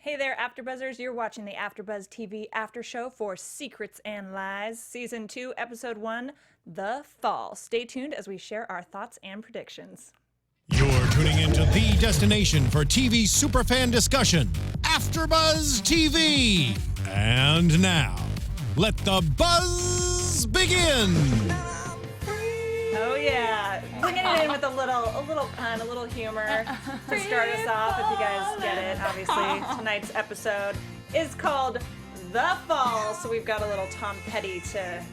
Hey there, AfterBuzzers. You're watching the AfterBuzz TV after show for Secrets and Lies, Season 2, Episode 1, The Fall. Stay tuned as we share our thoughts and predictions. You're tuning into the destination for TV superfan discussion, AfterBuzz TV. And now, let the buzz begin. Oh yeah, bringing it in with a little pun, a little humor to start us off. If you guys get it, obviously tonight's episode is called The Fall, so we've got a little Tom Petty to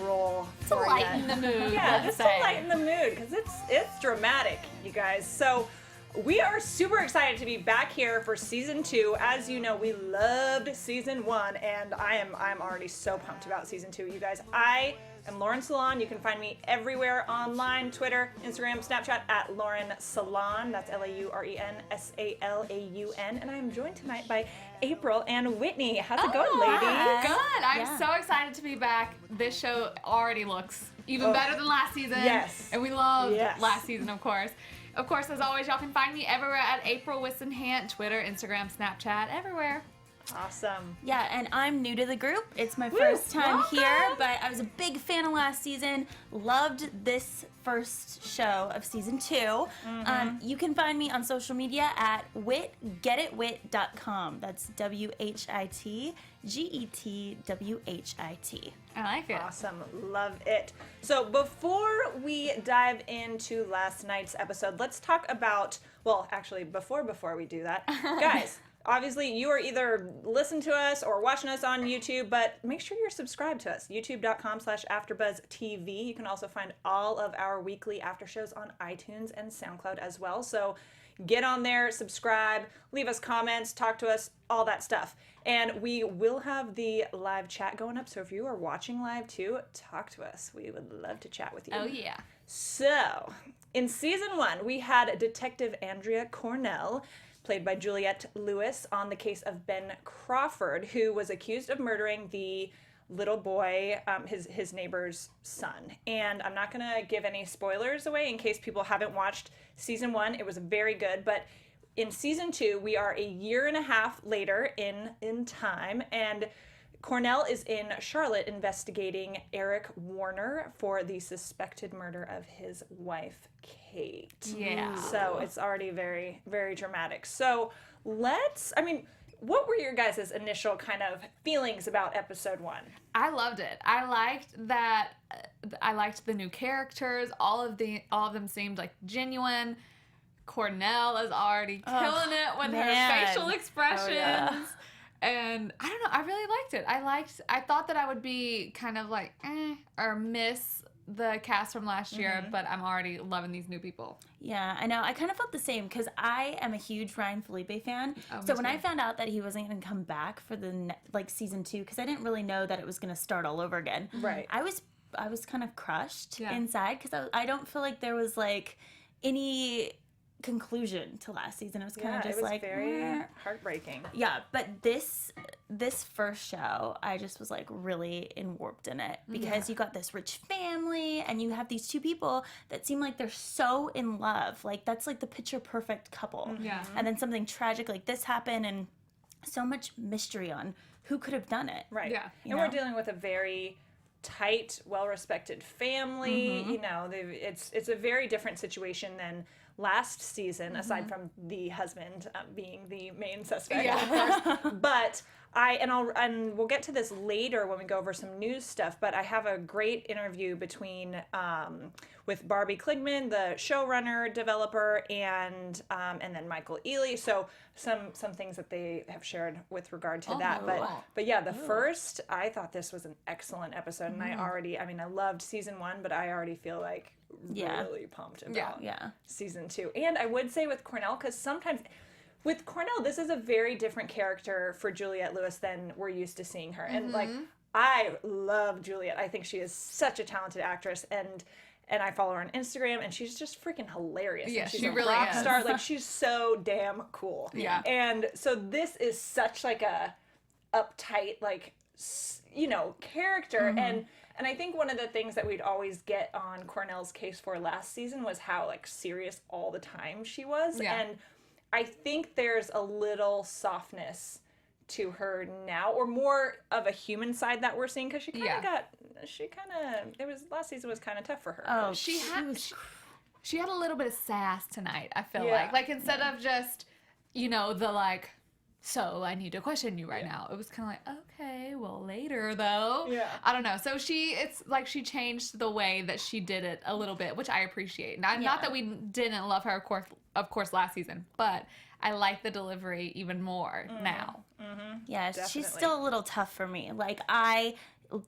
roll to lighten the mood. Yeah, just to lighten the mood because it's dramatic, you guys. So we are super excited to be back here for season 2. As you know, we loved season 1, and I'm already so pumped about season 2, you guys. I am Lauren Salaun. You can find me everywhere online, Twitter, Instagram, Snapchat, at Lauren Salaun. That's Lauren Salaun. And I am joined tonight by April and Whitney. How's it going, ladies? Good. I'm so excited to be back. This show already looks even better than last season. Yes. And we loved last season, of course. Of course, as always, y'all can find me everywhere at April Whisenhant, Twitter, Instagram, Snapchat, everywhere. Awesome. Yeah, and I'm new to the group. It's my first time here, but I was a big fan of last season. Loved this first show of season 2. You can find me on social media at getitwit.com. That's WHITGETWHIT. I like it. Awesome. Love it. So before we dive into last night's episode, let's talk about, well, actually, before we do that, guys, obviously, you are either listening to us or watching us on YouTube, but make sure you're subscribed to us, youtube.com/AfterBuzzTV. You can also find all of our weekly after shows on iTunes and SoundCloud as well. So get on there, subscribe, leave us comments, talk to us, all that stuff. And we will have the live chat going up. So if you are watching live too, talk to us. We would love to chat with you. Oh, yeah. So in season 1, we had Detective Andrea Cornell, played by Juliette Lewis, on the case of Ben Crawford, who was accused of murdering the little boy, his neighbor's son. And I'm not going to give any spoilers away in case people haven't watched season 1. It was very good, but in season 2, we are a year and a half later in time, and Cornell is in Charlotte investigating Eric Warner for the suspected murder of his wife, Kate. Yeah. So it's already very, very dramatic. So what were your guys' initial kind of feelings about episode 1? I loved it. I liked that. I liked the new characters. All of them seemed like genuine. Cornell is already killing it with her facial expressions. Oh, yeah. And I don't know, I really liked it. I thought that I would be kind of like, or miss the cast from last year, but I'm already loving these new people. Yeah, I know. I kind of felt the same because I am a huge Ryan Felipe fan. So when I found out that he wasn't going to come back for the season 2, because I didn't really know that it was going to start all over again. Right. I was kind of crushed inside because I don't feel like there was any conclusion to last season. It was kind of just very heartbreaking. Yeah, but this first show, I just was really warped in it because you got this rich family and you have these two people that seem like they're so in love. That's the picture perfect couple. Yeah. And then something tragic like this happened, and so much mystery on who could have done it. Right. Yeah. And we're dealing with a very tight, well-respected family. You know, it's a very different situation than last season, aside from the husband being the main suspect, of course. But we'll get to this later when we go over some news stuff, but I have a great interview with Barbie Kligman, the showrunner, developer, and then Michael Ealy. So some things that they have shared with regard to that. But yeah, first, I thought this was an excellent episode, and I loved season 1, but I already feel really pumped about season 2. And I would say with Cornell, because sometimes with Cornell, this is a very different character for Juliette Lewis than we're used to seeing her. And I love Juliette. I think she is such a talented actress, and I follow her on Instagram, and she's just freaking hilarious. Yeah, and she's she a really rock is. star. She's so damn cool. Yeah. And so this is such a uptight, character. And I think one of the things that we'd always get on Cornell's case for last season was how serious all the time she was. Yeah. And I think there's a little softness to her now, or more of a human side that we're seeing, because she kind of it was, last season was kind of tough for her. Oh, She had a little bit of sass tonight, I feel like instead of just, the like, so I need to question you right now. It was kind of like, okay, well, later though. Yeah. I don't know. So it's like she changed the way that she did it a little bit, which I appreciate. Not that we didn't love her, of course, last season, but I like the delivery even more now. Mm-hmm. Yeah, Definitely. she's still a little tough for me. Like, I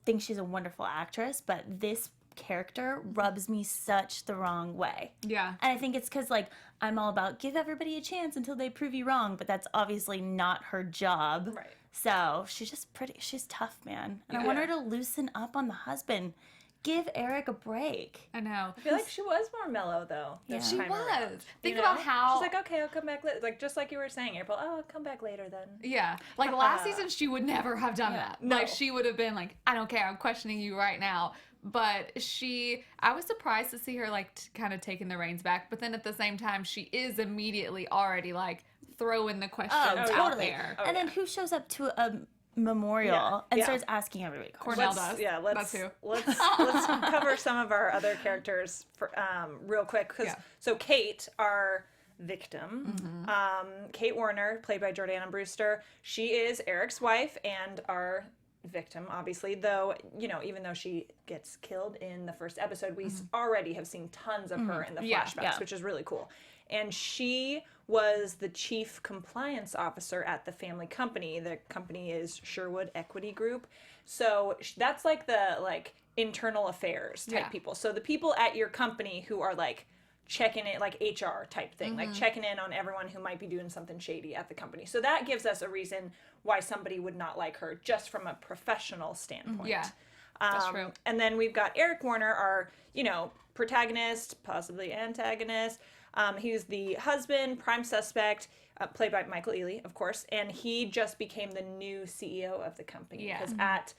think she's a wonderful actress, but this character rubs me such the wrong way. Yeah. And I think it's because, like, I'm all about give everybody a chance until they prove you wrong, but that's obviously not her job. Right. So she's tough, man. And I want her to loosen up on the husband. Give Eric a break. I know. I feel like she was more mellow, though. Yeah. This She time was. around. Think about how... She's like, okay, I'll come back later. Like, just like you were saying, April, I'll come back later then. Yeah. Like, last season, she would never have done that. No. Like, she would have been like, I don't care, I'm questioning you right now. But I was surprised to see her, like, kind of taking the reins back. But then at the same time, she is immediately already, like, throwing the questions out there. And then who shows up to a memorial and starts asking everybody questions? Cornell does. Yeah, That's who. let's cover some of our other characters for, real quick. So Kate, our victim, Kate Warner, played by Jordana Brewster, she is Eric's wife and our victim, obviously, though, even though she gets killed in the first episode, we already have seen tons of her in the flashbacks, which is really cool. And she was the chief compliance officer at the family company. The company is Sherwood Equity Group. So that's like the internal affairs type people. So the people at your company who are like checking it, like HR type thing, like checking in on everyone who might be doing something shady at the company. So that gives us a reason why somebody would not like her, just from a professional standpoint. Yeah, that's true. And then we've got Eric Warner, our, protagonist, possibly antagonist. He's the husband, prime suspect, played by Michael Ealy, of course, and he just became the new CEO of the company. Because at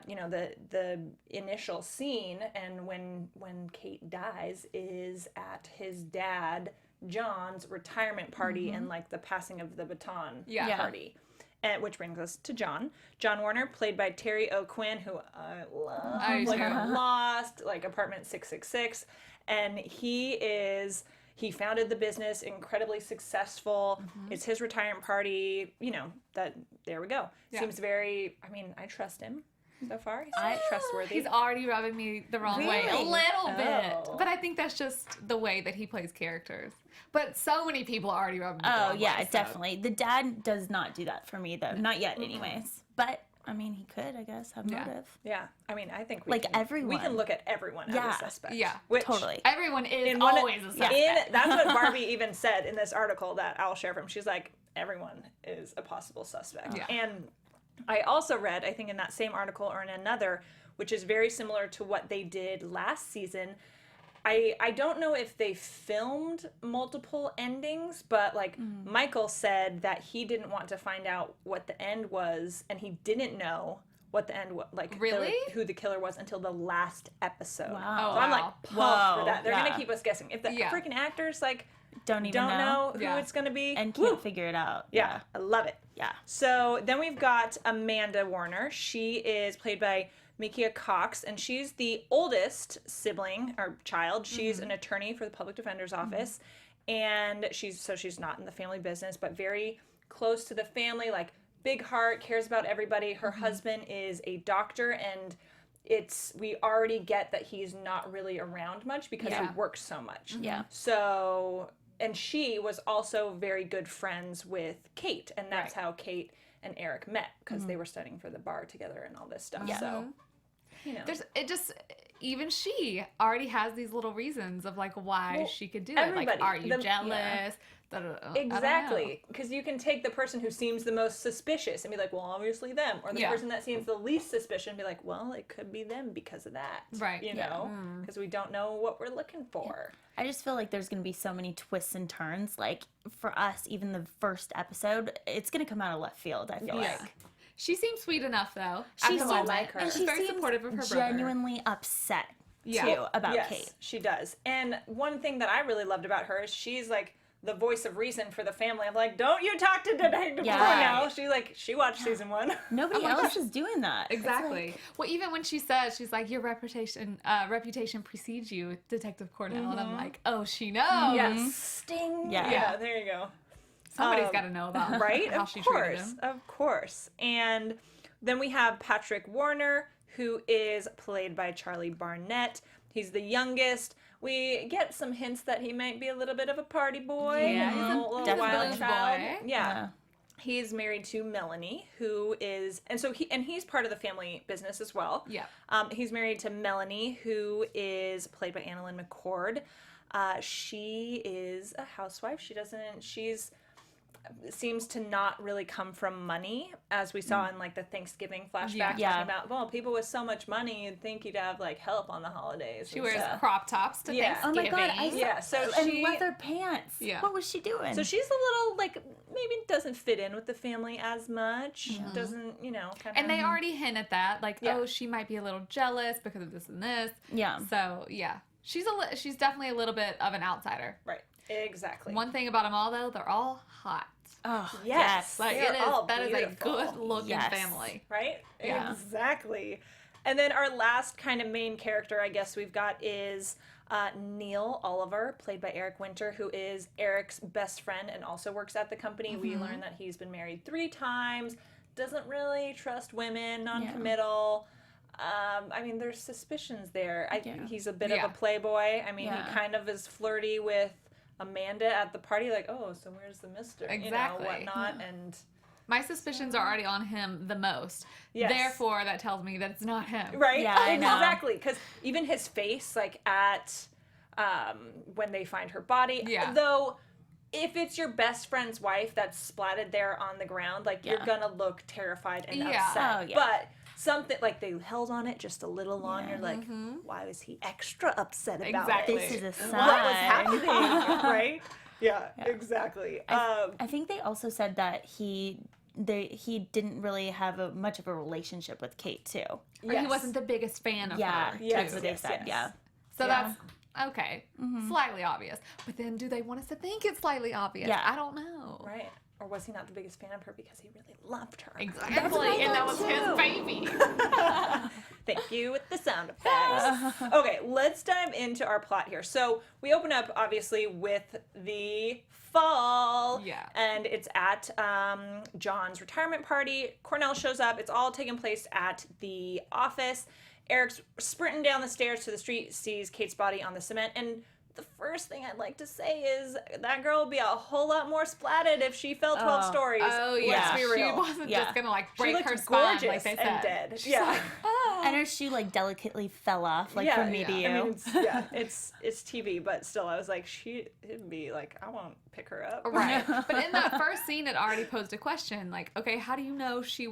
the initial scene, and when Kate dies, is at his dad John's retirement party and like the passing of the baton party. And, which brings us to John Warner, played by Terry O'Quinn, who I love, I'm Lost, like Apartment 666, and he founded the business, incredibly successful. It's his retirement party, there we go. Seems very, I trust him so far. He seems trustworthy. He's already rubbing me the wrong way a little bit. But I think that's just the way that he plays characters. But so many people already rub me the wrong way. Definitely. The dad does not do that for me, though. Not yet, anyways. But, he could, I guess, have motive. Yeah. I think everyone. We can look at everyone as a suspect. Yeah. Which, totally. Everyone is always a suspect. That's what Barbie even said in this article that I'll share from. She's like, everyone is a possible suspect. Yeah. And I also read, I think in that same article or in another, which is very similar to what they did last season. I don't know if they filmed multiple endings, but Michael said that he didn't want to find out what the end was, and he didn't know what the end was, really? Who the killer was until the last episode. Wow. So I'm pumped for that. They're gonna keep us guessing. If the freaking actors don't know who it's gonna be and can't figure it out. Yeah, I love it. Yeah. So then we've got Amanda Warner. She is played by Mikia Cox, and she's the oldest sibling or child. She's an attorney for the public defender's office, and she's not in the family business, but very close to the family, big heart, cares about everybody. Her husband is a doctor, and we already get that he's not really around much because he works so much. Yeah. So, and she was also very good friends with Kate, and that's how Kate and Eric met, because they were studying for the bar together and all this stuff. Yeah. So, even she already has these little reasons of why she could do it. Like, are you jealous? Exactly, because you can take the person who seems the most suspicious and be like, well, obviously them, or the person that seems the least suspicious and be like, well, it could be them because of that, right? Because we don't know what we're looking for. I just feel like there's going to be so many twists and turns. Like, for us, even the first episode, it's going to come out of left field, I feel like. She seems sweet enough, though. She seems like her. And she very seems supportive of her brother. Genuinely upset, too, about yes, Kate. she does. And one thing that I really loved about her is she's the voice of reason for the family. I'm like, don't you talk to Detective Yeah. Cornell. She watched season 1. Nobody else is doing that. Exactly. Well, even when she says, she's like, your reputation precedes you, Detective Cornell. And I'm like, oh, she knows. Yes. Sting. Yeah, there you go. Somebody's got to know about right? how Of she treated course. him. Of course. And then we have Patrick Warner, who is played by Charlie Barnett. He's the youngest. We get some hints that he might be a little bit of a party boy. Yeah, he's a little definitely wild a child. boy. Yeah. He's married to Melanie, who is, and so he's part of the family business as well. Yeah. He's married to Melanie, who is played by Annalyn McCord. She is a housewife. She's seems to not really come from money, as we saw in like the Thanksgiving flashback talking about, well, people with so much money, you'd think you'd have like help on the holidays. She wears crop tops to Thanksgiving. Oh my God. So and she, leather pants. Yeah. What was she doing? so she's a little like, maybe doesn't fit in with the family as much. Doesn't, kind of. And they already hint at that, like, oh, she might be a little jealous because of this and this. Yeah. So, yeah. She's definitely a little bit of an outsider. Right. Exactly. One thing about them all, though, they're all hot. Oh, Yes. Like, They're all that is a beautiful. good-looking family. Right? Yeah. Exactly. And then our last kind of main character, I guess we've got is Neil Oliver, played by Eric Winter, who is Eric's best friend and also works at the company. We learn that he's been married 3 times, doesn't really trust women, non-committal. I mean, there's suspicions there. He's a bit of a playboy. I mean, he kind of is flirty with Amanda at the party, like, oh, so where's the mister? Exactly. Whatnot. And My suspicions are already on him the most. Yes. Therefore, that tells me that it's not him. right? Yeah, I know. Exactly. Because even his face, like at when they find her body, though, if it's your best friend's wife that's splatted there on the ground, like you're gonna look terrified and upset. Oh, yeah. But something like they held on it just a little long. You're like, why was he extra upset about Exactly. it? This is a sign. What was happening? Right? Yeah, exactly. I think they also said that he didn't really have much of a relationship with Kate too. Or he wasn't the biggest fan of her. That's what they said. Yeah. So that's okay. Slightly obvious. But then do they want us to think it's slightly obvious? Yeah. I don't know. Right. Or was he not the biggest fan of her because he really loved her? Exactly. And that was his baby. Thank you with the sound effects. Okay, let's dive into our plot here. So we open up, obviously, with the fall. Yeah. And it's at John's retirement party. Cornell shows up. It's all taking place at the office. Eric's sprinting down the stairs to the street, sees Kate's body on the cement, and the first thing I'd like to say is that girl would be a whole lot more splatted if she fell 12 stories. Oh, yeah. Let's be real. She wasn't just going to, like, She break looked her spine, gorgeous like they said. and dead. Yeah. And her shoe like delicately fell off, like from me to you. I mean, it's TV, but still, I was like, it'd be like, I won't pick her up. Right. But in that first scene, it already posed a question, like, okay, how do you know she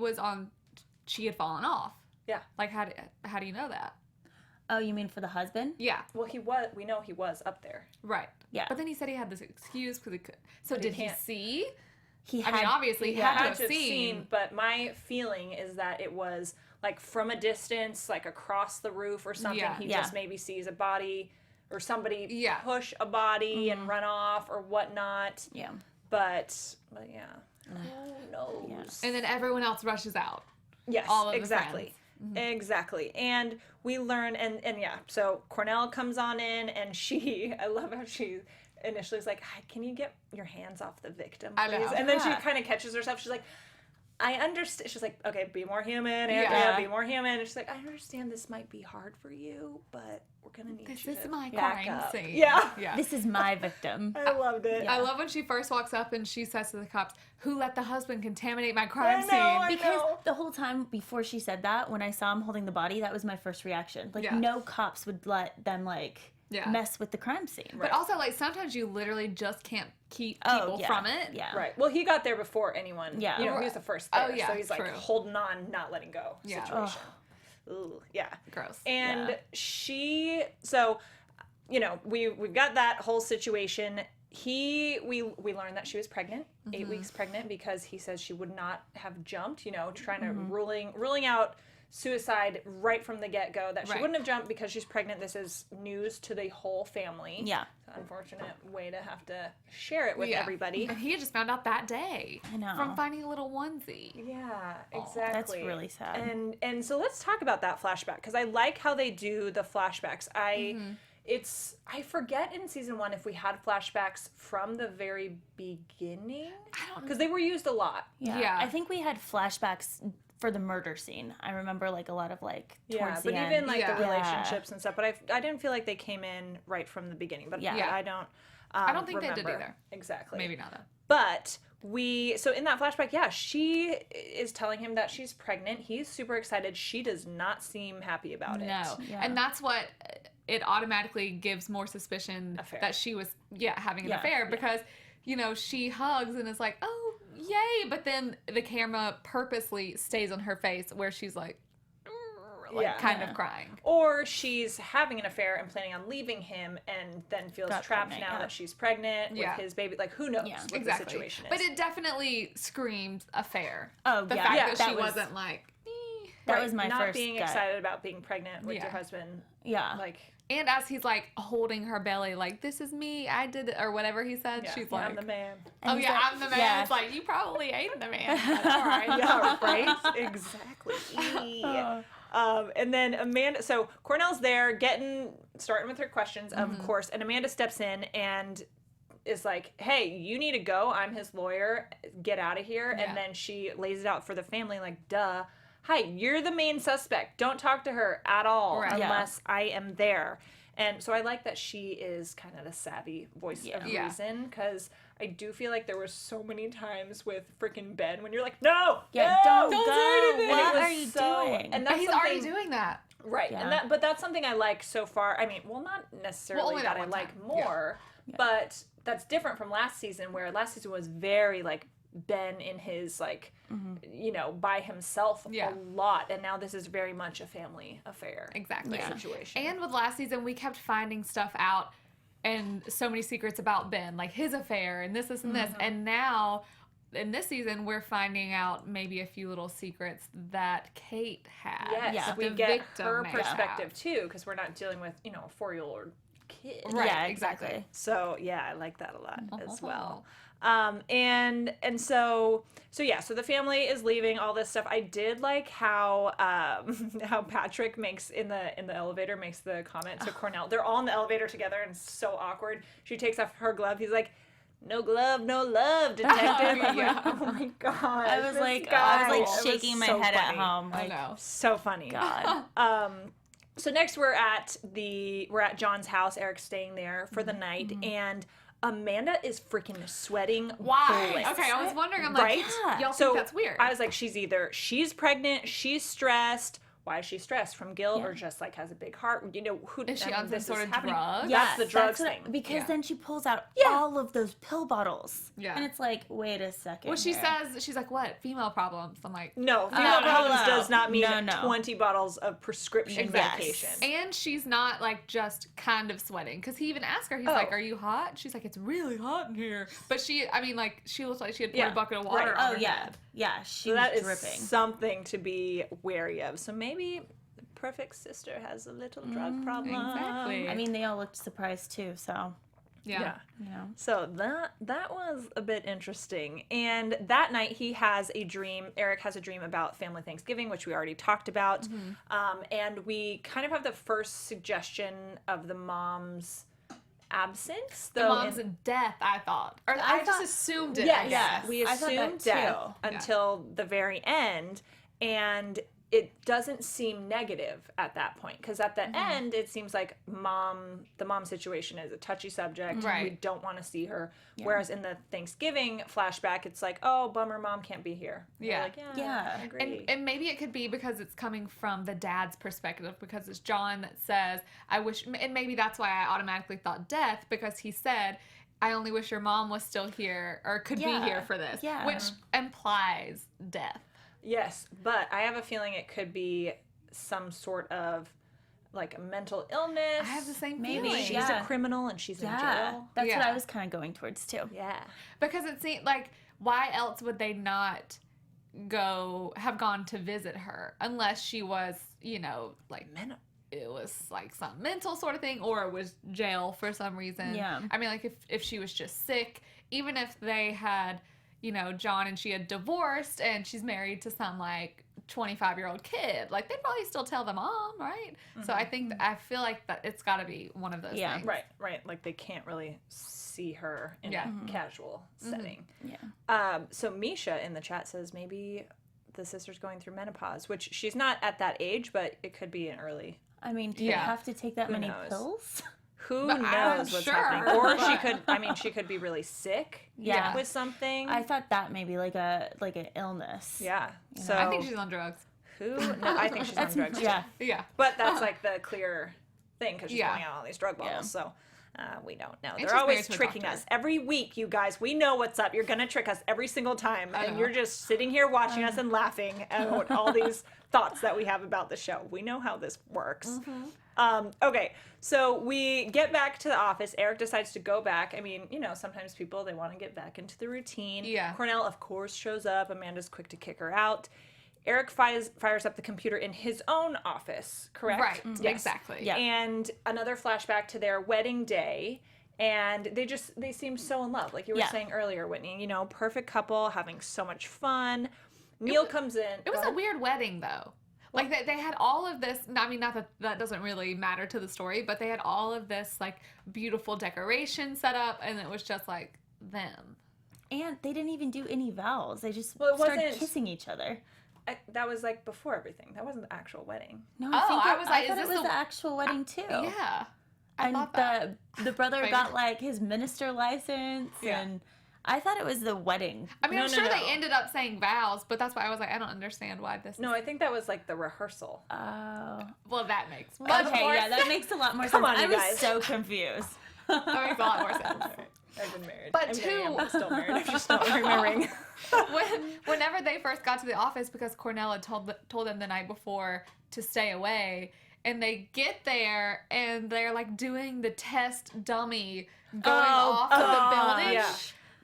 had fallen off? Yeah. Like, how do you know that? Oh, you mean for the husband? Yeah. Well, we know he was up there. Right. Yeah. But then he said he had this excuse because he could. So did he see? I mean, obviously he had to have seen. But my feeling is that it was like from a distance, like across the roof or something. Yeah. He just maybe sees a body or somebody push a body and run off or whatnot. Yeah. But yeah, who knows? Yeah. And then everyone else rushes out. Yes, all of exactly. the friends. Exactly. And we learn, and so Cornell comes on in, and I love how she initially is like, "Hi, can you get your hands off the victim, please?" I know. And then she kind of catches herself. She's like, I understand. She's like, okay, be more human, Andrea, be more human. And she's like, I understand this might be hard for you, but we're going to need you This to is my back crime up. scene. Yeah. This is my victim. I loved it. I love when she first walks up and she says to the cops, "Who let the husband contaminate my crime scene?" I Because know. the whole time before she said that, when I saw him holding the body, that was my first reaction. Like, Yeah. no cops would let them, like, mess with the crime scene. But also, like, sometimes you literally just can't keep people from it. Yeah. Right. Well, he got there before anyone. Yeah. You know, he was the first there. Oh, yeah, So he's like true. holding on, not letting go Yeah. situation. Ooh, yeah. Gross. And Yeah. so, you know, we've got that whole situation. We learned that she was pregnant, 8 weeks pregnant, because he says she would not have jumped, you know, trying to ruling out suicide right from the get-go, that she Right. wouldn't have jumped because she's pregnant. This is news to the whole family. Yeah. It's an unfortunate way to have to share it with everybody. And he had just found out that day. I know. From finding a little onesie. Yeah, exactly. That's really sad. And so let's talk about that flashback, because I like how they do the flashbacks. I forget in season 1 if we had flashbacks from the very beginning, because they were used a lot. Yeah. I think we had flashbacks for the murder scene. I remember like a lot of like towards but the even end. like the Yeah. relationships and stuff. But I didn't feel like they came in right from the beginning. But Yeah. I don't. I don't think they did remember. either. Exactly. Maybe not though. But so in that flashback, she is telling him that she's pregnant. He's super excited. She does not seem happy about it. No. Yeah. And that's what it automatically gives more suspicion Affair. that she was having an Yeah. affair, because she hugs and is like, oh yay, but then the camera purposely stays on her face where she's like kind of crying. Or she's having an affair and planning on leaving him, and then feels Got trapped pregnant, now yeah. that she's pregnant with his baby. Like, who knows Yeah. what Exactly. the situation is. But it definitely screamed affair. Oh, the yeah. fact Yeah, that that she was- wasn't like That was my not first being gut. excited about being pregnant with Yeah. your husband. Yeah. Like, and as he's like holding her belly, like, this is me, I did it, or whatever he said, she's like, I'm the man. oh he's yeah, like- I'm the man. yeah. It's like, you probably ain't the man. But all right. Yeah, right? Exactly. And then Amanda, so Cornell's there starting with her questions, of course, and Amanda steps in and is like, hey, you need to go. I'm his lawyer. Get out of here. Yeah. And then she lays it out for the family, like, duh. Hi, you're the main suspect. Don't talk to her at all Right. unless I am there. And so I like that she is kind of the savvy voice of Yeah. reason, because I do feel like there were so many times with freaking Ben when you're like, no, Yeah, no, don't go. do anything. What And it was are you doing? And that's And he's already something- doing that. Right, Yeah. but that's something I like so far. I mean, well, not necessarily only that that I one like time. more, but that's different from last season, where last season was very like Ben in his like, by himself Yeah. a lot, and now this is very much a family affair. Exactly. Situation. And with last season, we kept finding stuff out and so many secrets about Ben, like his affair and this, and this. And now, in this season, we're finding out maybe a few little secrets that Kate had. Yes, Yeah. we The get victim her may perspective have. too, because we're not dealing with a 4-year-old kid. Right, Yeah, exactly. exactly. So yeah, I like that a lot as well. And so the family is leaving, all this stuff. I did like how Patrick makes in the elevator makes the comment to Cornell. They're all in the elevator together, and it's so awkward. She takes off her glove. He's like, "No glove, no love, detective." Yeah. Oh my god! I was this like guy. It was shaking my so head funny. at home. I Like, know. So funny. God. So next we're at John's house. Eric's staying there for the night, and Amanda is freaking sweating. Why? bullets. Okay, I was wondering. I'm Right? like, Yeah. y'all So think that's weird? I was like, she's pregnant, she's stressed. Why is she stressed? From guilt, or just like has a big heart? Who Is she I mean, on some this sort is of happening. drug? That's the drugs what thing. because Yeah. then she pulls out all of those pill bottles. Yeah. And it's like, wait a second. well, she here. says, she's like, what? Female problems. I'm like, No, female no, problems no. does not mean No. 20 bottles of prescription Yes. medication. and she's not like just kind of sweating, because he even asked her, he's like, are you hot? She's like, it's really hot in here. But she looks like she had put Yeah. a bucket of water Right. on Oh, her yeah. head. Yeah, she So was that is dripping. something to be wary of. So maybe the perfect sister has a little drug problem. Exactly. I mean, they all looked surprised too, so, Yeah. you know. So that was a bit interesting. And that night he has a dream. Eric has a dream about family Thanksgiving, which we already talked about. And we kind of have the first suggestion of the mom's absence. The mom's death, I thought. Or I just thought- assumed it. Yes, I guess. we I thought that assumed death too. until the very end, and it doesn't seem negative at that point, because at the end it seems like the mom situation is a touchy subject. Right. We don't want to see her. Whereas in the Thanksgiving flashback, it's like, oh, bummer, mom can't be here. And we're Yeah. like, Yeah. I agree. And maybe it could be because it's coming from the dad's perspective, because it's John that says, I wish, and maybe that's why I automatically thought death, because he said, I only wish your mom was still here or could be Yeah. here for this, Yeah. which implies death. Yes, but I have a feeling it could be some sort of like a mental illness. I have the same Maybe feeling. She's Yeah. a criminal and she's in Yeah. jail. That's what Yeah. I was kind of going towards too. Yeah. Because it seemed like, why else would they not have gone to visit her unless she was, like it was like some mental sort of thing, or it was jail for some reason. Yeah. I mean, like if she was just sick, even if they had, John and she had divorced and she's married to some like 25-year-old kid, like they'd probably still tell the mom, right? So I feel like that it's got to be one of those things. Right. Like they can't really see her in a casual setting. Yeah. So Misha in the chat says maybe the sister's going through menopause, which she's not at that age, but it could be an early. I mean, do you have to take that many knows? pills? Who But knows what's happening? Or she could be really sick with something. I thought that maybe like an illness. Yeah. So I think she's on drugs. No, I think she's on drugs. Yeah. Yeah. But that's like the clear thing because she's going out on all these drug bottles. So we don't know. They're always tricking us. Every week, you guys, we know what's up. You're going to trick us every single time. And you're just sitting here watching us and laughing at all these thoughts that we have about the show. We know how this works. Okay, so we get back to the office. Eric decides to go back. I mean, sometimes people, they want to get back into the routine. Yeah. Cornell, of course, shows up. Amanda's quick to kick her out. Eric fires up the computer in his own office, correct? Right, Yes. exactly. Yeah. And another flashback to their wedding day. And they seem so in love. Like you were saying earlier, Whitney, perfect couple, having so much fun. Neil comes in. It was a weird wedding, though. Like, they had all of this, I mean, not that doesn't really matter to the story, but they had all of this, like, beautiful decoration set up, and it was just, like, them. And they didn't even do any vows. They just Well, it started wasn't- kissing each other. That was like before everything. That wasn't the actual wedding. No, I I was like, thought is it this was the actual wedding too. Yeah. I And thought that. the brother Right. got like his minister license, Yeah. and I thought it was the wedding. I mean, No, I'm no, sure no. they ended up saying vows, but that's why I was like, I don't understand why this No, I think that was like the rehearsal. Oh. Well, that makes much Okay, more yeah, that sense. makes a lot more Come sense. on, I you was guys. so confused. That makes a lot more sense. I've been married. But I mean, two- I'm still married. I'm just not remembering. Whenever they first got to the office, because Cornell had told them the night before to stay away, and they get there and they're like doing the test dummy going off of the building. yeah.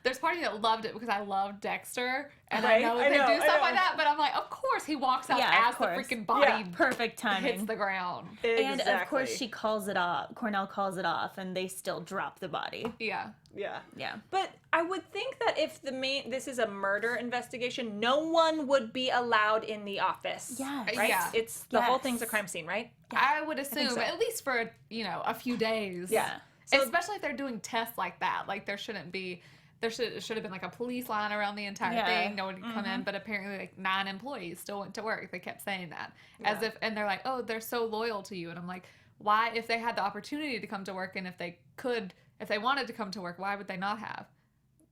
There's part of me that loved it because I love Dexter, and Right? I know I they know, do I stuff like know. that. But I'm like, of course he walks out Yeah, of as the course. freaking body Yeah. Perfect timing. hits the ground. And Exactly. of course she calls it off. Cornell calls it off, and they still drop the body. Yeah. Yeah. Yeah. But I would think that if this is a murder investigation, no one would be allowed in the office. Yes. Right? Yeah. It's the whole Yes. thing's a crime scene, right? I would assume so. at least for a few days. Yeah. So- Especially if they're doing tests like that. Like there should have been like a police line around the entire Yeah. thing. No one could come in, but apparently like 9 employees still went to work. They kept saying that and they're like, oh, they're so loyal to you. And I'm like, why, if they had the opportunity to come to work and if they wanted to come to work, why would they not have?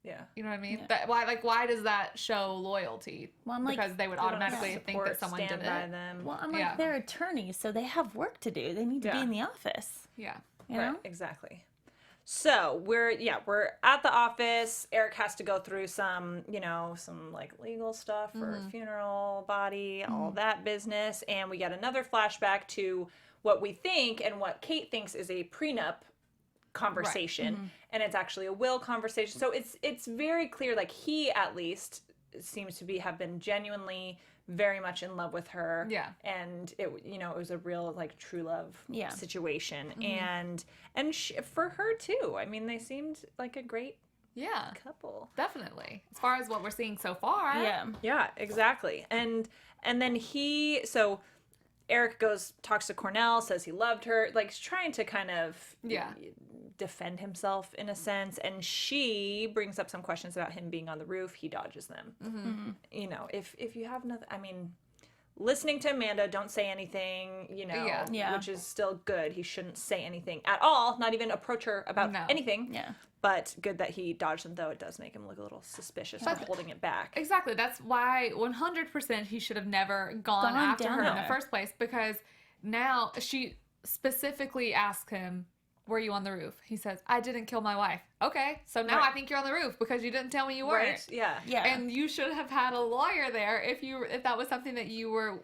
Yeah. You know what I mean? Why does that show loyalty? Well, I'm like, because they would automatically think that someone did stand by it. them. Well, I'm like, Yeah. they're attorneys, so they have work to do. They need to be Yeah. in the office. Yeah. You Right, know? exactly. So we're at the office. Eric has to go through some like legal stuff for a funeral body, all that business, and we get another flashback to what we think and what Kate thinks is a prenup conversation, and it's actually a will conversation. So it's very clear, like he at least seems to have been genuinely very much in love with her. Yeah. And it was a real like true love Yeah. situation. And for her too. I mean, they seemed like a great Yeah. couple. Definitely. As far as what we're seeing so far. Yeah. Yeah, exactly. And then Eric talks to Cornell, says he loved her, like he's trying to kind of defend himself in a sense, and she brings up some questions about him being on the roof. He dodges them. If you have nothing, I mean, listening to Amanda, don't say anything, Yeah. which is still good. He shouldn't say anything at all, not even approach her about anything. Yeah. But good that he dodged them, though it does make him look a little suspicious for holding it back. Exactly. That's why 100% he should have never gone after down her in the there. first place, because now she specifically asked him, were you on the roof? He says, I didn't kill my wife. Okay, so now Right. I think you're on the roof because you didn't tell me you weren't. Right? Yeah. Yeah. And you should have had a lawyer there if that was something that you were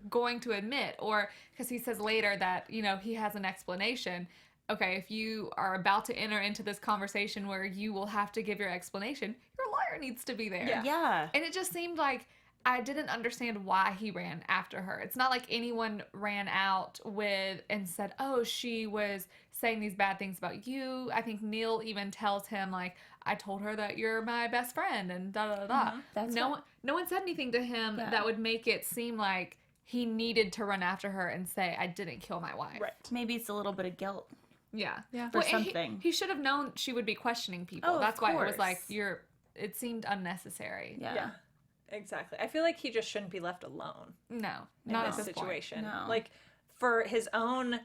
going to admit, or because he says later that he has an explanation. Okay, if you are about to enter into this conversation where you will have to give your explanation, your lawyer needs to be there. Yeah. Yeah. And it just seemed like I didn't understand why he ran after her. It's not like anyone ran out with and said, oh, she was saying these bad things about you. I think Neil even tells him, like, I told her that you're my best friend and da-da-da-da. That's no one said anything to him that would make it seem like he needed to run after her and say, I didn't kill my wife. Right. Maybe it's a little bit of guilt. Yeah. For something. He should have known she would be questioning people. Oh, That's of why it was course. like, it seemed unnecessary. Yeah. Exactly. I feel like he just shouldn't be left alone No, in not this at this situation. No. Like, for his own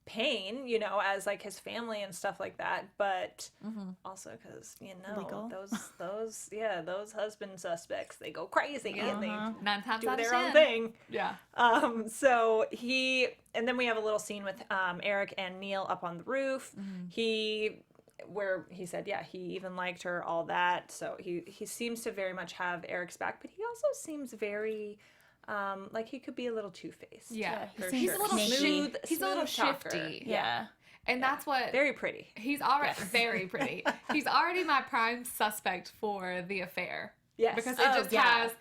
pain, you know, as like his family and stuff like that, but also because, you know, Legal. those husband suspects, they go crazy and they 9 times do out of their own 10. thing. Yeah. So and then we have a little scene with Eric and Neil up on the roof. Where he said, he even liked her, all that. So he seems to very much have Eric's back, but he also seems very like he could be a little two-faced. Yeah. for He's sure. a little smooth, He's a little smooth talker. shifty. Yeah. And that's what... Very pretty. He's already very pretty. He's already my prime suspect for the affair. Yes. Because it just has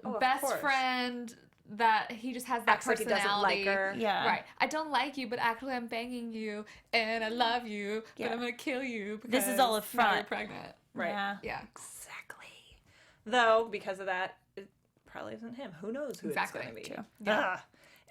of best course. friend that he just has that Acts like he personality. doesn't like her. Yeah. Right. I don't like you, but actually I'm banging you and I love you, but I'm going to kill you because This is all a now front. you're pregnant. Right. Yeah. Yeah. Exactly. Though, because of that, it probably isn't him. Who knows who Exactly. it's going to be. True. Yeah.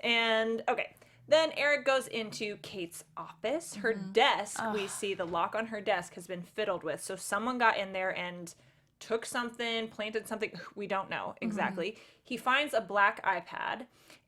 And, okay. Then Eric goes into Kate's office. Her desk, we see the lock on her desk has been fiddled with. So someone got in there and took something, planted something. We don't know exactly. He finds a black iPad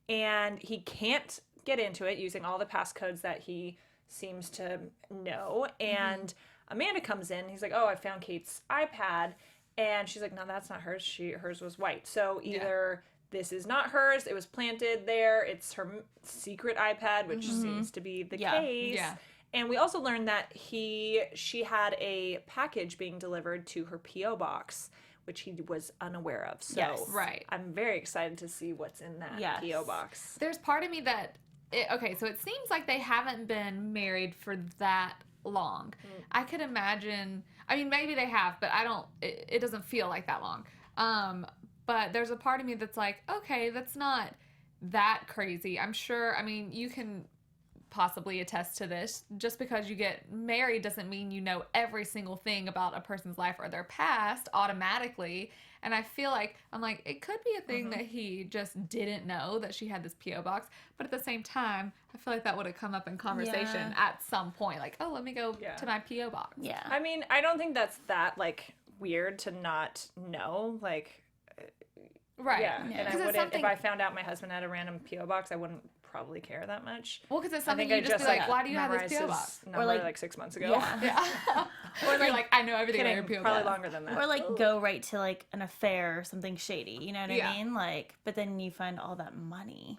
and he can't get into it using all the passcodes that he seems to know. And Amanda comes in. He's like, oh, I found Kate's iPad. And she's like, no, that's not hers. Hers was white. So either this is not hers, it was planted there, it's her secret iPad, which seems to be the case. Yeah. And we also learned that she had a package being delivered to her P.O. box, which he was unaware of. So Yes. Right. I'm very excited to see what's in that Yes. P.O. box. There's part of me that... so it seems like they haven't been married for that long. I could imagine... I mean, maybe they have, but I don't... It doesn't feel like that long. But there's a part of me that's like, okay, that's not that crazy. I'm sure, I mean, you can possibly attest to this. Just because you get married doesn't mean you know every single thing about a person's life or their past automatically. And I feel like, I'm like, it could be a thing that he just didn't know that she had this P.O. box. But at the same time, I feel like that would have come up in conversation at some point. Like, oh, let me go to my P.O. box. Yeah. I mean, I don't think that's that, like, weird to not know. Like, Right. yeah. And I Because it's wouldn't, something... if I found out my husband had a random P.O. box, I wouldn't probably care that much. Well, because it's I something think you I just be like, why do you have this memorized P.O. his box? number like- like 6 months ago. Yeah. Yeah. Or you're like, I know everything about your Kidding, P.O. probably box. longer than that. Or like go right to like an affair or something shady, you know what Yeah. I mean? Like, but then you find all that money,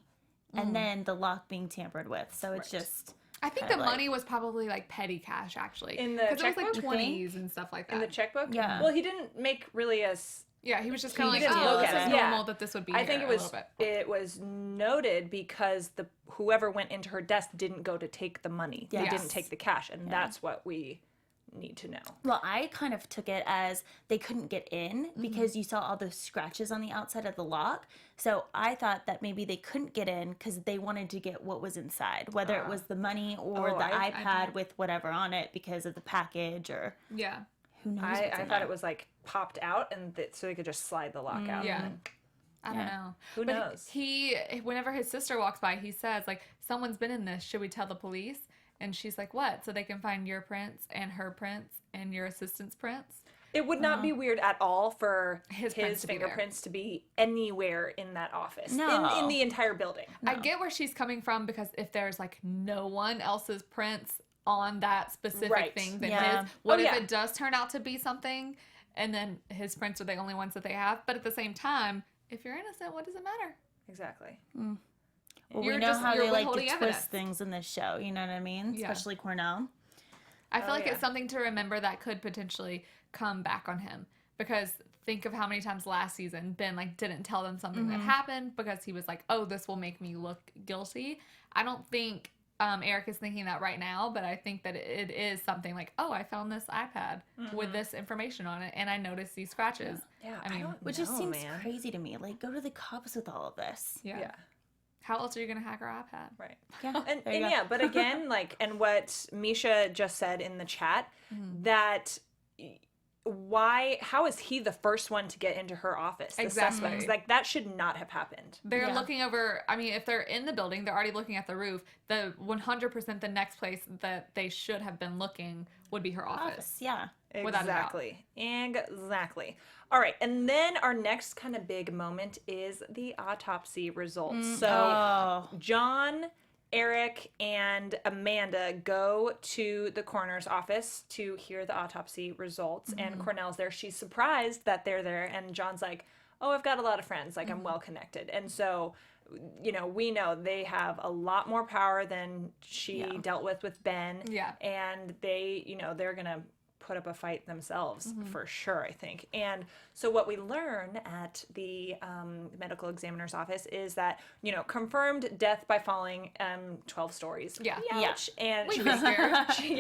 and then the lock being tampered with. So it's just I think kinda the like- money was probably like petty cash, actually. In the Because it was like checkbook? 20s and stuff like that. in the checkbook? Yeah. Well, he didn't make really Yeah, he was just kind of He like, didn't oh, look this at is it. normal Yeah. that this would be I think here it a was little bit. it was noted because whoever went into her desk didn't go to take the money. They Yes. didn't take the cash, and that's what we need to know. Well, I kind of took it as they couldn't get in because you saw all those scratches on the outside of the lock. So I thought that maybe they couldn't get in because they wanted to get what was inside, whether it was the money or Oh, the I iPad with whatever on it because of the package or Yeah. who knows. I what's in thought there. it was like popped out, and so they could just slide the lock out. Yeah. I don't know. Who But knows? whenever his sister walks by, he says, like, someone's been in this. Should we tell the police? And she's like, what? So they can find your prints and her prints and your assistant's prints? It would not be weird at all for His his prints to be there. fingerprints to be anywhere in that office. No. In the entire building. I get where she's coming from because if there's, like, no one else's prints on that specific Right. thing than Yeah. his, what Oh, if yeah. it does turn out to be something and then his prints are the only ones that they have? But at the same time, if you're innocent, what does it matter? Exactly. Well, You're we know just- how you're they like to withholding twist evidence. things in this show. You know what I mean? Yeah. Especially Cornell. I feel like yeah. it's something to remember that could potentially come back on him. Because think of how many times last season Ben like didn't tell them something that happened because he was like, oh, this will make me look guilty. I don't think Eric is thinking that right now, but I think that it is something like, oh, I found this iPad with this information on it, and I noticed these scratches. Yeah, I mean, Which just seems crazy to me. Like, go to the cops with all of this. yeah. How else are you going to hack our iPad? Right. Yeah. And there you go. yeah, but again, like, and what Misha just said in the chat, that how is he the first one to get into her office? The Exactly. suspects. Like, that should not have happened. They're looking over, I mean, if they're in the building, they're already looking at the roof. The 100% the next place that they should have been looking would be her office. Yeah. Without a doubt. Exactly. All right, and then our next kind of big moment is the autopsy results. So John, Eric, and Amanda go to the coroner's office to hear the autopsy results, and Cornell's there. She's surprised that they're there, and John's like, oh, I've got a lot of friends. Like, I'm well connected. And so, you know, we know they have a lot more power than she dealt with Ben. Yeah. And they, you know, they're going to put up a fight themselves for sure, I think. And so what we learn at the medical examiner's office is that, you know, confirmed death by falling 12 stories. Yeah. Ouch. And We were scared.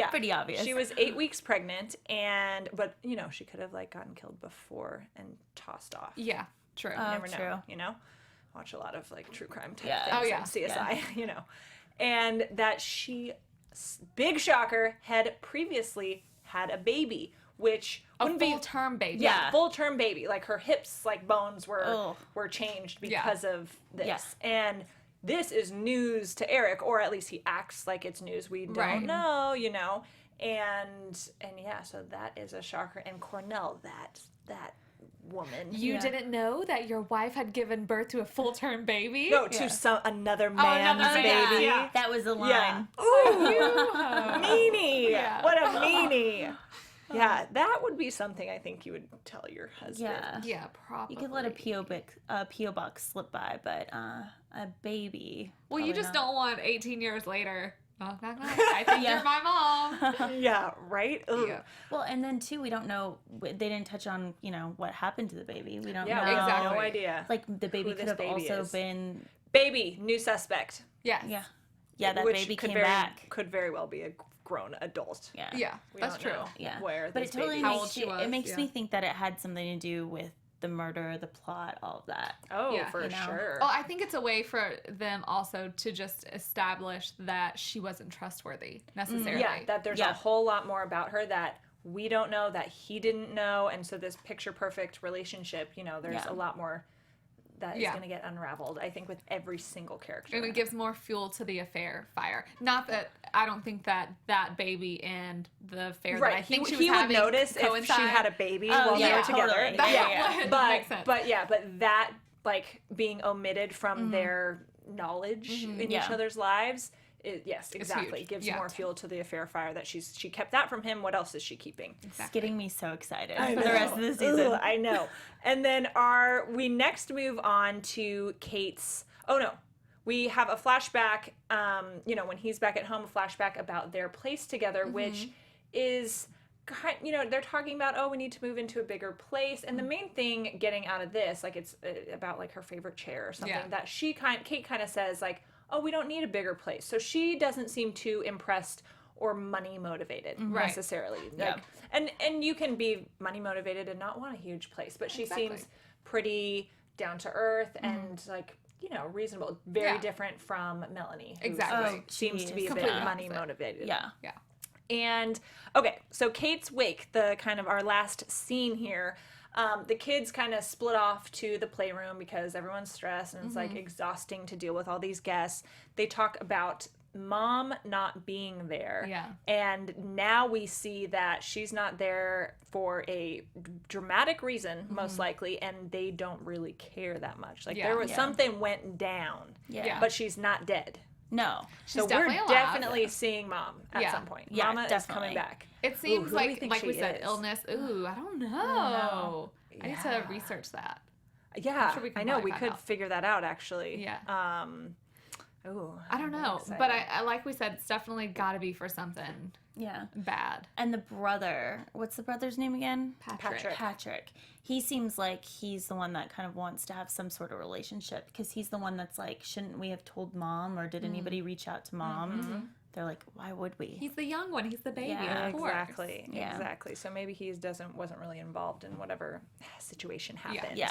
Pretty obvious. she was 8 weeks pregnant, but you know, she could have like gotten killed before and tossed off. Yeah, true. You never know, true. you know? Watch a lot of like true crime type Yeah. things Oh, yeah. on CSI, you know. And that she, big shocker, had previously had a baby, which wouldn't be full-term baby. Yeah, full-term baby. Like her hips, like bones were changed Yeah. because of this. Yeah. And this is news to Eric, or at least he acts like it's news. We don't Right. know, you know. And yeah, so that is a shocker. And Cornell, that woman. You didn't know that your wife had given birth to a full-term baby? No, to another man's another man. baby. Yeah. That was the line. Yeah. Ooh, meanie. Yeah. What a meanie. Yeah, that would be something I think you would tell your husband. Yeah. Yeah, probably. You could let a P.O. box slip by, but a baby. Well, you probably just not. don't want 18 years later. Knock, knock, knock. I think you're my mom. Yeah, right? Ugh. Yeah. Well, and then too, we don't know. They didn't touch on, you know, what happened to the baby. We don't Yeah, know. we have Exactly. no idea. Like the baby who could this have baby also is. been. Baby, new suspect. Yes. Yeah, that which baby could came back. Could very well be a grown adult. Yeah. Yeah, We that's don't true. know Yeah. where But this it totally baby How makes old she you, was, it makes yeah. me think that it had something to do with the murder, the plot, all of that. Oh, Yeah. for You know? sure. Well, I think it's a way for them also to just establish that she wasn't trustworthy necessarily. Yeah, that there's a whole lot more about her that we don't know, that he didn't know, and so this picture perfect relationship, you know, there's a lot more that is going to get unraveled, I think, with every single character. And it gives more fuel to the affair fire. Not that I don't think that baby and the affair that I think she was he would having notice if she coincide. had a baby while they were together. totally. That would But make sense. but that like being omitted from their knowledge in each Yeah. other's lives. Yes, exactly. huge. Gives Yeah. more fuel to the affair fire that she kept that from him. What else is she keeping? It's getting me so excited I for the rest of the know. season. Ugh, I know. And then we next move on to Kate's. Oh no, we have a flashback. You know, when he's back at home, a flashback about their place together, which is, you know, they're talking about, oh, we need to move into a bigger place. And the main thing getting out of this, like, it's about like her favorite chair or something that Kate kind of says like, oh, we don't need a bigger place. So she doesn't seem too impressed or money motivated necessarily. Like, and you can be money motivated and not want a huge place, but she seems pretty down to earth and like, you know, reasonable. Very different from Melanie, who Exactly. seems to be a Completely bit money opposite. motivated. Yeah. Yeah. And okay, so Kate's wake, the kind of our last scene here. The kids kind of split off to the playroom because everyone's stressed and it's like exhausting to deal with all these guests. They talk about mom not being there. Yeah. And now we see that she's not there for a dramatic reason, most likely, and they don't really care that much. Like there was something went down. Yeah. But she's not dead. No. So we're definitely alive. definitely seeing mom at Yeah. some point. Yeah, Mama is definitely. coming back. It seems who do we think like she we said, is? illness. Ooh, I don't know. I need to research that. Yeah, sure we can I know. probably We find could out. figure that out, actually. Yeah. I Ooh, I don't know, but I like we said, it's definitely got to be for something bad. And the brother, what's the brother's name again? Patrick. He seems like he's the one that kind of wants to have some sort of relationship because he's the one that's like, shouldn't we have told mom, or did anybody reach out to mom? They're like, why would we? He's the young one. He's the baby. Yeah, of course. Exactly. So maybe he wasn't really involved in whatever situation happened. Yeah.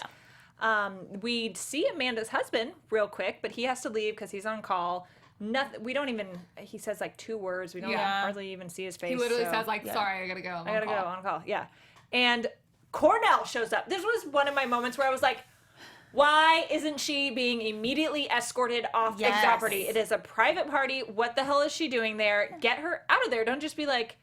We see Amanda's husband real quick, but he has to leave because he's on call. Nothing. We don't even. He says like 2 words. We don't hardly even see his face. He literally says like, "Sorry, I gotta go. I gotta go on call." Yeah. And Cornell shows up. This was one of my moments where I was like, why isn't she being immediately escorted off the property? It is a private party. What the hell is she doing there? Get her out of there. Don't just be like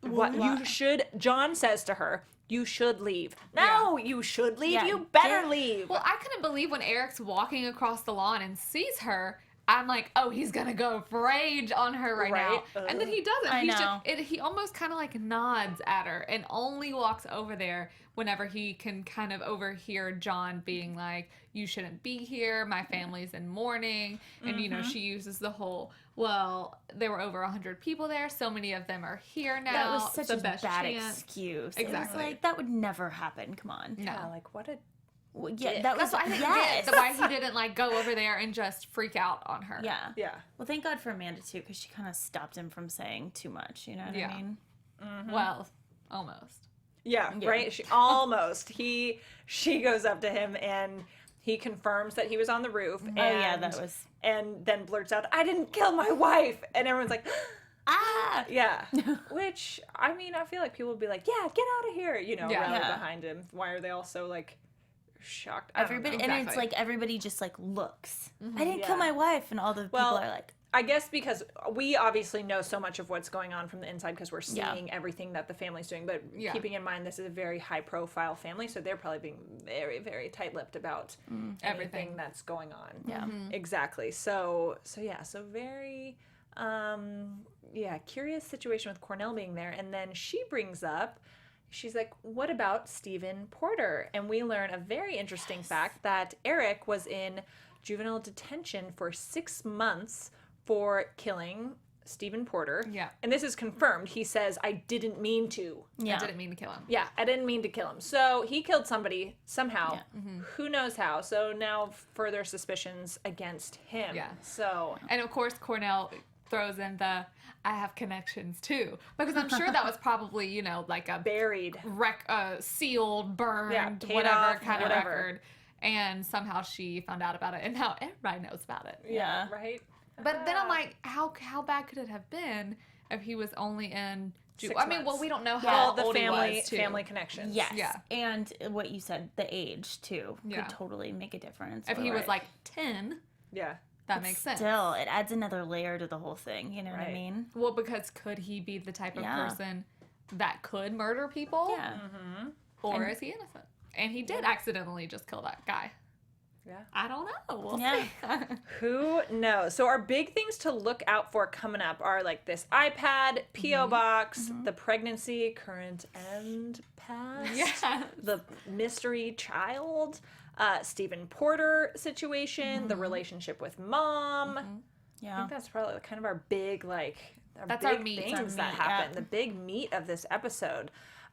what you should. John says to her, you should leave. No, you should leave. You better leave. Well, I couldn't believe when Eric's walking across the lawn and sees her. I'm like, oh, he's gonna go rage on her right now, and then he doesn't. I know. He almost kind of like nods at her and only walks over there whenever he can kind of overhear John being like, "You shouldn't be here. My family's in mourning," and you know she uses the whole, "Well, there were over 100 people there. So many of them are here now." That was such the a best bad chance. excuse. Exactly. It was like, that would never happen. Come on. No. Yeah, like what a. Well, yeah, that was That's why I didn't get why he didn't like go over there and just freak out on her. Yeah. Yeah. Well, thank God for Amanda too, because she kind of stopped him from saying too much. You know what I mean? Well, almost. Yeah, right. She almost. She goes up to him and he confirms that he was on the roof. And, that was. And then blurts out, "I didn't kill my wife," and everyone's like, Ah. yeah. Which I mean, I feel like people would be like, "Yeah, get out of here," you know, rally behind him. Why are they all so like shocked? Everybody, and it's like everybody just like looks. I didn't kill my wife, and all the people are like. I guess because we obviously know so much of what's going on from the inside because we're seeing everything that the family's doing. But keeping in mind this is a very high-profile family, so they're probably being very, very tight-lipped about everything that's going on. Yeah, exactly. So very, curious situation with Cornell being there, and then she brings up. She's like, what about Stephen Porter? And we learn a very interesting fact that Eric was in juvenile detention for 6 months for killing Stephen Porter. Yeah. And this is confirmed. He says, I didn't mean to. I didn't mean to kill him. Yeah, I didn't mean to kill him. So he killed somebody somehow. Who knows how? So now further suspicions against him. Yeah. So. And of course, Cornell throws in the, I have connections too. Because I'm sure that was probably, you know, like a buried, sealed, burned, whatever kind of record. And somehow she found out about it. And now everybody knows about it. Yeah. Right? But then I'm like, how bad could it have been if he was only in... 6 I mean, months. well, we don't know how the old family, he was, too. family connections. Yes. Yeah. And what you said, the age too, Yeah. could totally make a difference. If he was like 10, Yeah. that makes sense. Still, it adds another layer to the whole thing. You know what I mean? Well, because could he be the type of person that could murder people? Yeah. Or is he innocent? And he did accidentally just kill that guy. Yeah. I don't know. We'll Yeah. see. Who knows? So our big things to look out for coming up are like this iPad, P.O. box, the pregnancy, current and past, the mystery child, Stephen Porter situation, the relationship with mom. I Yeah. think that's probably kind of our big, That's big our meat. things that Our meat, happen, the big meat of this episode.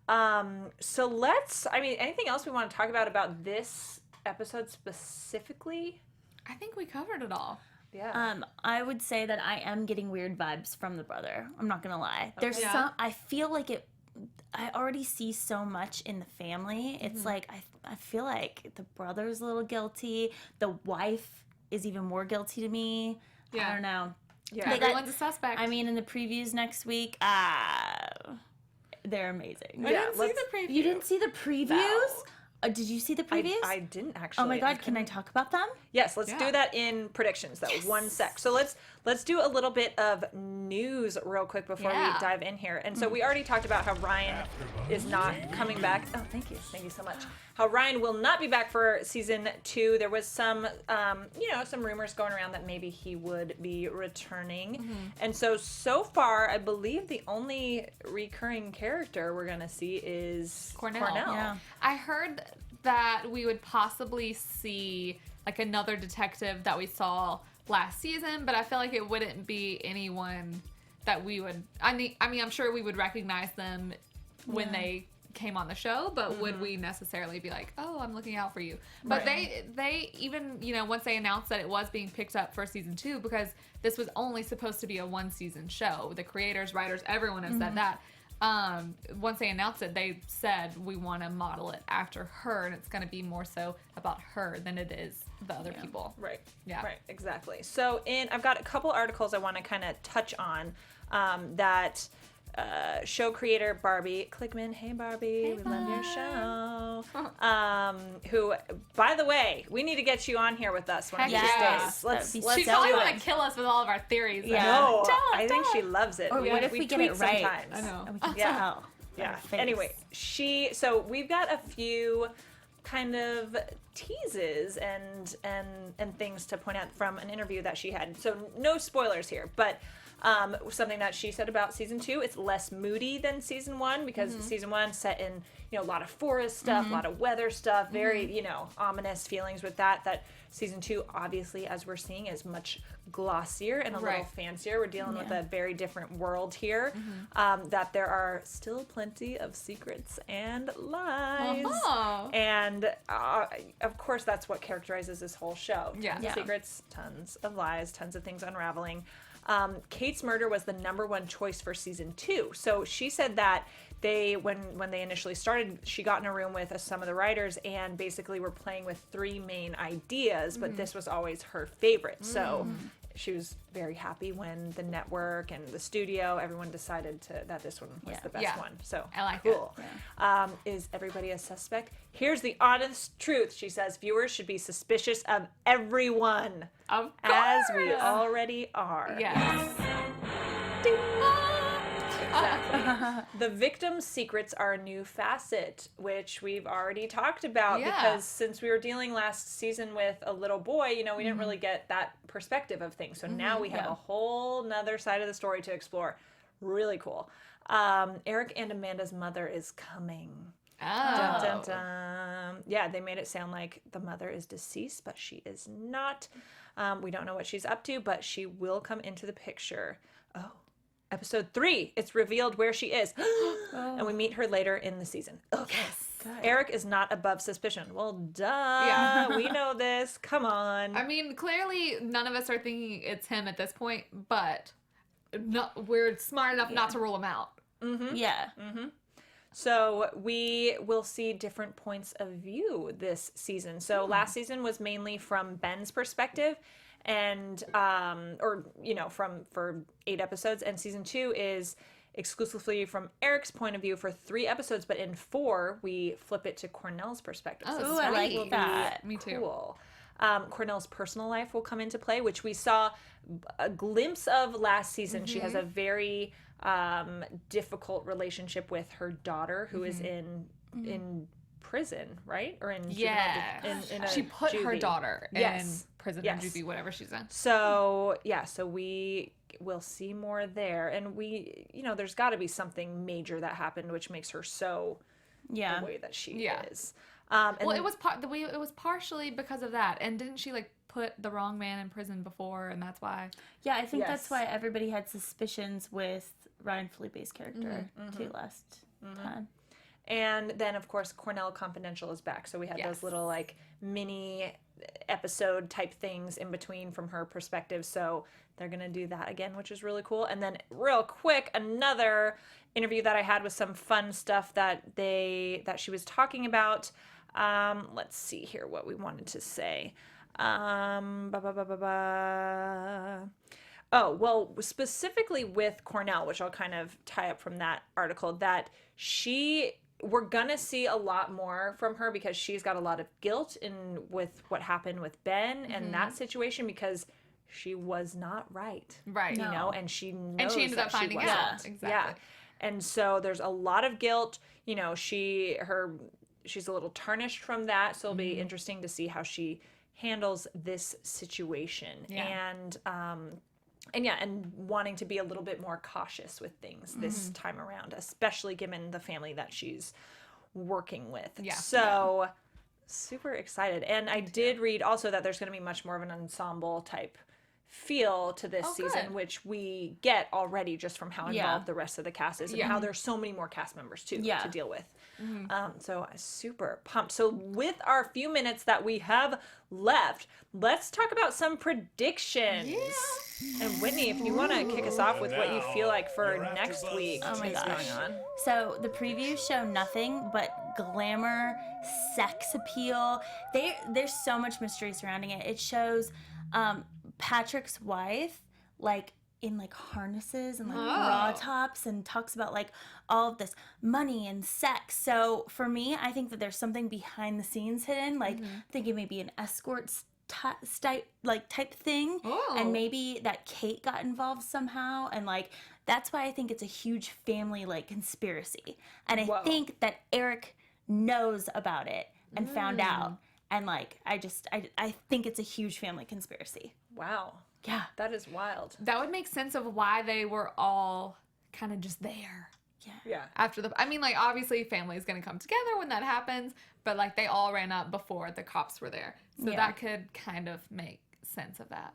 So anything else we want to talk about this episode specifically? I think we covered it all. Yeah. I would say that I am getting weird vibes from the brother. I'm not gonna lie. There's Yeah. some. I feel like it. I already see so much in the family. It's like I feel like the brother's a little guilty. The wife is even more guilty to me. Yeah. I don't know. Yeah. They got- Everyone's a suspect. I mean, in the previews next week, they're amazing. I didn't see the preview. You didn't see the previews? Did you see the previews? I didn't actually. Oh my God! Can I talk about them? Yes, let's do that in predictions though. Yes. 1 sec. So let's do a little bit of news real quick before we dive in here. And so we already talked about how Ryan is not coming back. Oh, thank you so much. How Ryan will not be back for season 2. There was some, some rumors going around that maybe he would be returning. And so far, I believe the only recurring character we're gonna see is Cornell. Yeah. I heard that we would possibly see like another detective that we saw last season, but I feel like it wouldn't be anyone that we would. I mean, I'm sure we would recognize them when they came on the show, but would we necessarily be like, oh, I'm looking out for you? But they even, you know, once they announced that it was being picked up for season 2, because this was only supposed to be a 1-season show. The creators, writers, everyone has said that. Once they announced it, they said we want to model it after her, and it's going to be more so about her than it is the other people. Right. Yeah. Right. Exactly. So I've got a couple articles I want to kind of touch on that show creator Barbie Klickman, hey Barbie, we love your show. Who, by the way, we need to get you on here with us one of these days. Let's She do probably it. want to kill us with all of our theories. Yeah. No, Don't, I think she loves it. Or what if we get tweet it right? sometimes. I know. And we can Yeah. tell. Yeah. Our face. Anyway, so we've got a few kind of teases and things to point out from an interview that she had. So no spoilers here, but something that she said about season 2, it's less moody than season 1, because season 1 set in, you know, a lot of forest stuff, a lot of weather stuff, very, you know, ominous feelings with that season 2, obviously, as we're seeing, is much glossier and a little fancier. We're dealing with a very different world here, that there are still plenty of secrets and lies. And of course, that's what characterizes this whole show. Yeah. Tons of secrets, tons of lies, tons of things unraveling. Kate's murder was the #1 choice for season 2. So she said that when they initially started, she got in a room with some of the writers and basically were playing with 3 main ideas, but this was always her favorite. So she was very happy when the network and the studio, everyone decided that this one was the best one. So I like cool. Is everybody a suspect? Here's the honest truth. She says viewers should be suspicious of everyone, Of as course. we already are. Yes. Exactly. The victim's secrets are a new facet, which we've already talked about, because since we were dealing last season with a little boy, you know, we didn't really get that perspective of things. So now we have a whole nother side of the story to explore. Really cool. Eric and Amanda's mother is coming. Oh. Dun, dun, dun. Yeah, they made it sound like the mother is deceased, but she is not. We don't know what she's up to, but she will come into the picture. Oh. Episode 3, it's revealed where she is. And we meet her later in the season. Okay. Yes. Eric is not above suspicion. Well, duh. Yeah. We know this. Come on. I mean, clearly none of us are thinking it's him at this point, but we're smart enough not to rule him out. Yeah. So we will see different points of view this season. So last season was mainly from Ben's perspective, and or you know, for 8 episodes, and season 2 is exclusively from Eric's point of view for 3 episodes, but in 4 we flip it to Cornell's perspective. Oh, so I sweet. like that. Me too. Cool. Cornell's personal life will come into play, which we saw a glimpse of last season. She has a very difficult relationship with her daughter, who is in prison, right? Or in in she put her juvie. daughter in prison or juvie, whatever she's in. So so we will see more there, and we, you know, there's got to be something major that happened which makes her so the way that she is. And Well, it was it was partially because of that, and didn't she like put the wrong man in prison before, and that's why? Yeah, I think that's why everybody had suspicions with Ryan Felipe's character too last time. And then, of course, Cornell Confidential is back. So we had those little, like, mini episode type things in between from her perspective. So they're going to do that again, which is really cool. And then, real quick, another interview that I had with some fun stuff that she was talking about. Let's see here what we wanted to say. Oh, well, specifically with Cornell, which I'll kind of tie up from that article, that we're gonna see a lot more from her, because she's got a lot of guilt with what happened with Ben and that situation, because she was not right. Right. You know, and she knows and she ended up finding out. Exactly. Yeah. And so there's a lot of guilt. You know, she's a little tarnished from that. So it'll be interesting to see how she handles this situation. Yeah. And wanting to be a little bit more cautious with things this time around, especially given the family that she's working with. Yeah. feel to this Oh, season, good. which we get already just from how involved the rest of the cast is and Yeah. how there's so many more cast members too Yeah. to deal with. So I'm super pumped. So with our few minutes that we have left, let's talk about some predictions. And Whitney, if you want to kick us off with what you feel like for next week Oh my is gosh. going on. So the previews show nothing but glamour, sex appeal. There's so much mystery surrounding it. It shows Patrick's wife like in like harnesses and like bra tops and talks about like all of this money and sex. So for me, I think that there's something behind the scenes hidden, like thinking maybe an escort type thing, and maybe that Kate got involved somehow, and like that's why I think it's a huge family like conspiracy, and I think that Eric knows about it and found out, and like I think it's a huge family conspiracy. Wow. Yeah. That is wild. That would make sense of why they were all kind of just there. Yeah. After I mean, like, obviously family is going to come together when that happens, but like they all ran up before the cops were there. So that could kind of make sense of that.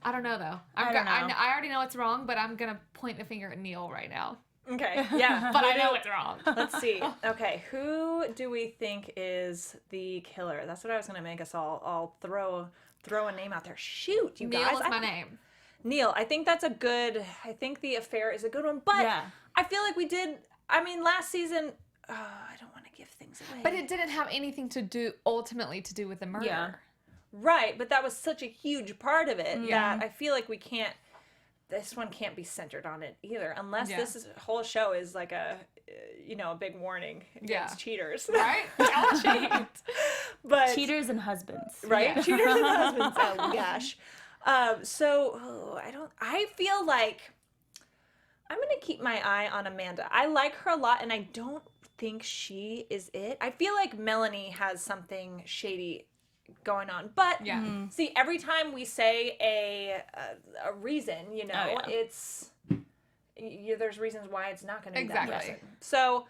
I don't know though. I don't know. I already know it's wrong, but I'm going to point the finger at Neil right now. Okay. Yeah. But I know it's wrong. Let's see. Okay, who do we think is the killer? That's what I was gonna make us all throw a name out there. Shoot, you Neil guys. is my name. Neil. I think that's a good. I think the affair is a good one, but I feel like we did. I mean, last season. I don't want to give things away. But it didn't have anything to do with the murder. Yeah. Right, but that was such a huge part of it that I feel like we can't. This one can't be centered on it either, unless this whole show is like a big warning against cheaters. Right? Y'all cheat. But Cheaters and husbands. right? Cheaters and husbands. Oh gosh. I feel like I'm gonna keep my eye on Amanda. I like her a lot, and I don't think she is it. I feel like Melanie has something shady going on, but see, every time we say a reason, it's there's reasons why it's not going to be that person. So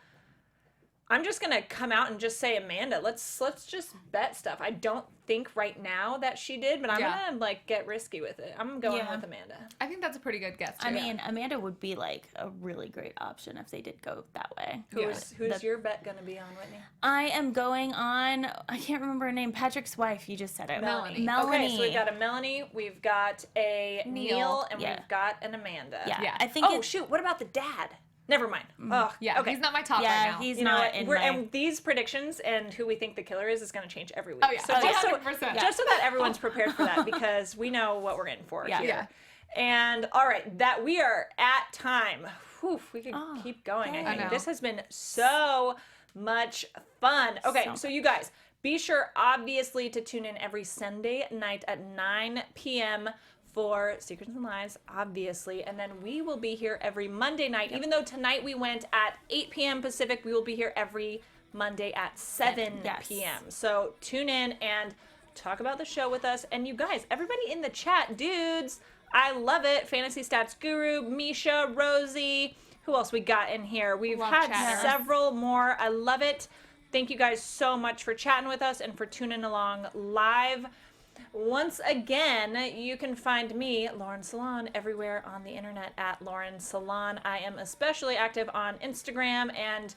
I'm just gonna come out and just say Amanda. Let's just bet stuff. I don't think right now that she did, but I'm gonna like get risky with it. I'm going with Amanda. I think that's a pretty good guess too. I mean, Amanda would be like a really great option if they did go that way. Who's your bet gonna be on, Whitney? I am going on. I can't remember her name. Patrick's wife. You just said it. Melanie. Okay, so we've got a Melanie, we've got a Neil, and we've got an Amanda. Yeah. I think. Oh shoot! What about the dad? Never mind. Oh, yeah, okay. he's not my top right now. he's You know not what? in And these predictions and who we think the killer is going to change every week. Oh, yeah. So Oh, just, 100%. just so that everyone's prepared for that, because we know what we're in for here. Yeah. And all right, that we are at time. Whew, we could keep going. yay. I think know. this has been so much fun. Okay, so you guys, be sure obviously to tune in every Sunday night at 9 p.m. for Secrets and Lies, obviously. And then we will be here every Monday night. Even though tonight we went at 8 p.m. Pacific, we will be here every Monday at 7 p.m. So tune in and talk about the show with us. And you guys, everybody in the chat, dudes, I love it. Fantasy Stats Guru, Misha, Rosie. Who else we got in here? We've had several more. I love it. Thank you guys so much for chatting with us and for tuning along live. Once again, you can find me, Lauren Salaun, everywhere on the internet at Lauren Salaun. I am especially active on Instagram and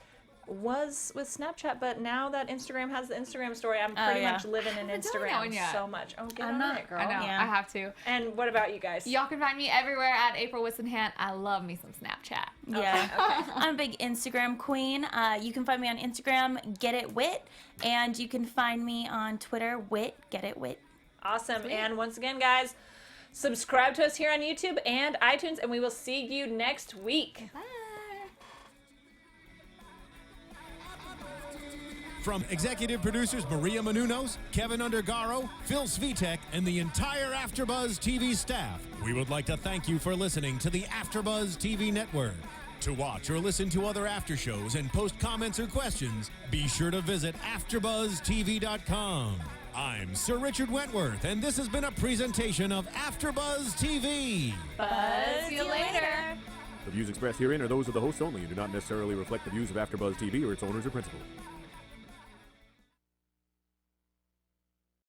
was with Snapchat, but now that Instagram has the Instagram story, I'm pretty much living in Instagram so much. Oh, get on it, girl. I know. I have to. And what about you guys? Y'all can find me everywhere at April Whisenhant. I love me some Snapchat. Yeah. Okay. I'm a big Instagram queen. You can find me on Instagram, Get It Wit, and you can find me on Twitter, Get It Wit. Awesome. And once again, guys, subscribe to us here on YouTube and iTunes, and we will see you next week. Bye. From executive producers Maria Menounos, Kevin Undergaro, Phil Svitek, and the entire AfterBuzz TV staff, we would like to thank you for listening to the AfterBuzz TV network. To watch or listen to other after shows and post comments or questions, be sure to visit AfterBuzzTV.com. I'm Sir Richard Wentworth, and this has been a presentation of AfterBuzz TV. Buzz you later. The views expressed herein are those of the hosts only and do not necessarily reflect the views of AfterBuzz TV or its owners or principals.